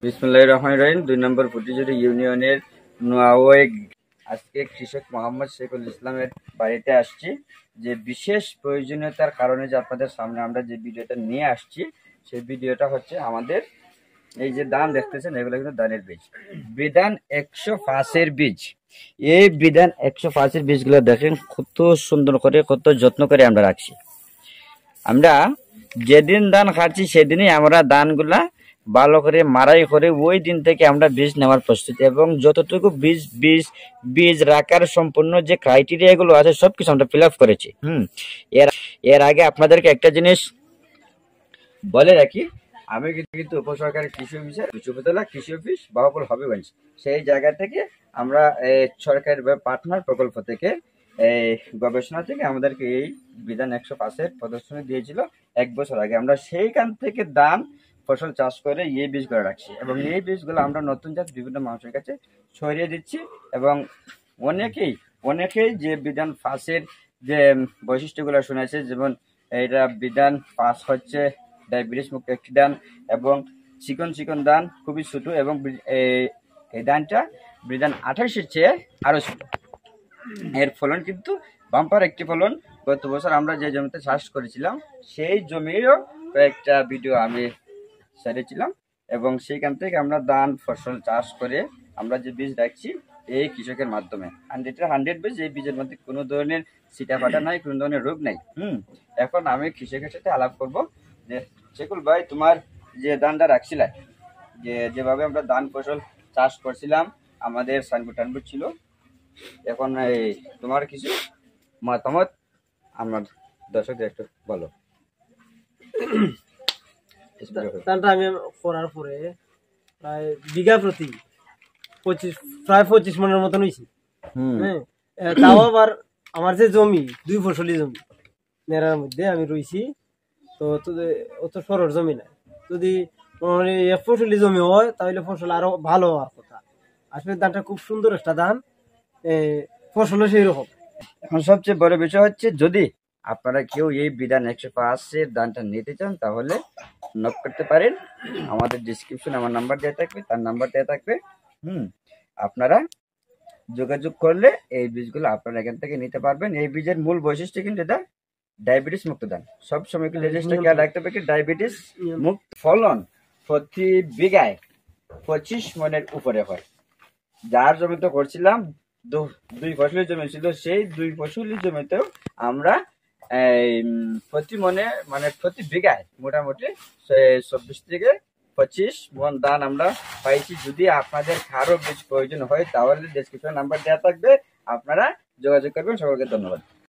বিসমিল্লাহির রহমানির রহিম। ২ নম্বর ফুটিজুরি ইউনিয়নের নোয়াওয়ে আজকে কৃষক মোহাম্মদ শেখুল ইসলামের বাড়িতে আসছি। যে বিশেষ প্রয়োজনীয়তার কারণে যে আপনাদের সামনে আমরা যে ভিডিওটা নিয়ে আসছি, সেই ভিডিওটা হচ্ছে আমাদের এই যে ধান দেখতেছেন, এগুলো কিন্তু ধানের বীজ, বিধান ১০৫-এর বীজ। এই বিধান ১০৫-এর বীজগুলো দেখেন কত সুন্দর করে, কত যত্ন করে আমরা রাখছি। আমরা যেদিন ধান খাচ্ছি সেদিনই আমরা ধানগুলা ভালো করে মাড়াই করে ওই দিন থেকে আমরা বীজ নেওয়ার প্রস্তুতি, এবং যতটুকু বীজ বীজ বীজ রাখার সম্পূর্ণ যে ক্রাইটেরিয়া গুলো আছে সবকিছু আমরা ফিল আপ করেছি। এর এর আগে আপনাদেরকে একটা জিনিস বলে রাখি, আমি কিন্তু উপসরকারি কৃষি অফিসে উপজেলা কৃষি অফিস বাহাপুর হবিগঞ্জ, সেই জায়গা থেকে আমরা সরকারি পার্টনার প্রকল্প থেকে এই গবেষণা থেকে আমাদেরকে এই বিধান ১০৫-এর প্রদর্শনী দিয়েছিল ১ বছর আগে। আমরা সেইখান থেকে ধান ফসল চাষ করে এই বীজগুলো রাখছি, এবং এই বীজগুলো আমরা নতুন জাত বিভিন্ন মানুষের কাছে ছড়িয়ে দিচ্ছি। এবং অনেকেই যে বিধান ৫-এর যে বৈশিষ্ট্যগুলো শুনেছে, যেমন এটা বিধান ৫ হচ্ছে ডায়াবেটিস মুক্ত একটি ধান, এবং চিকন চিকন ধান, খুবই ছোট, এবং এই ধানটা বিধান ২৮-এর চেয়ে আরো ছোট। এর ফলন কিন্তু বাম্পার একটি ফলন। গত বছর আমরা যে জমিতে চাষ করেছিলাম সেই জমিরও কয়েকটা ভিডিও আমি ছেড়েছিলাম, এবং সেইখান থেকে আমরা ধান ফসল চাষ করে আমরা যে বীজ রাখছি এই কৃষকের মাধ্যমে 100 বীজ। এই বীজের মধ্যে কোনো ধরনের ছিটা ফাটা নাই, কোনো ধরনের রোগ নাই। এখন আমি কৃষকের সাথে আলাপ করব যে শেখুল ভাই, তোমার যে ধানটা রাখছিলা, যেভাবে আমরা ধান ফসল চাষ করছিলাম, আমাদের সাইনবোর্ড টাইনবোর্ড ছিল, এখন এই তোমার কিছু মতামত আমার দর্শকদের একটু বলো। ধানটা আমি করার পরে প্রায় বিঘা প্রতি প্রায় ২৫ মনের মতন হয়েছে। হ্যাঁ, তাও আবার আমার যে জমি ২ ফসলি জমি নেড়ার মধ্যে আমি রয়েছি, তো অত সরল জমি না। যদি ১ ফসলি জমি হয় তাহলে ফসল আরো ভালো হওয়ার কথা। আসলে ধানটা খুব সুন্দর একটা ধান, ফসলও সেই রকম। এখন সবচেয়ে বড় বিষয় হচ্ছে, যদি আপনারা কেউ এই বিধান ১০৫-এর ধানটা নিতে চান তাহলে নক করতে পারেন। আমাদের ডিসক্রিপশনে আমার নাম্বার দেওয়া থাকবে, তার নাম্বার দেওয়া থাকবে। আপনারা যোগাযোগ করলে এই বীজগুলো আপনারা এখান থেকে নিতে পারবেন। এই বীজের মূল বৈশিষ্ট্য কিন্তু এটা ডায়াবেটিস মুক্ত ধান। সবসময় কিন্তু রেজিস্টার খেয়াল রাখতে হবে কি, ডায়াবেটিস মুক্ত। ফলন প্রতি বিঘায় ২৫ মনের উপরে হয়। যার জমিতে করছিলাম ২ ফসলি জমি ছিল, সেই ২ ফসলি জমিতেও আমরা প্রতি মনে মানে প্রতি বিঘায় মোটামুটি ২৪ থেকে ২৫ মন ধান আমরা পাইছি। যদি আপনাদের কারো বীজ প্রয়োজন হয় তাহলে ডেসক্রিপশন নাম্বার দেওয়া থাকবে, আপনারা যোগাযোগ করবেন। সকলকে ধন্যবাদ।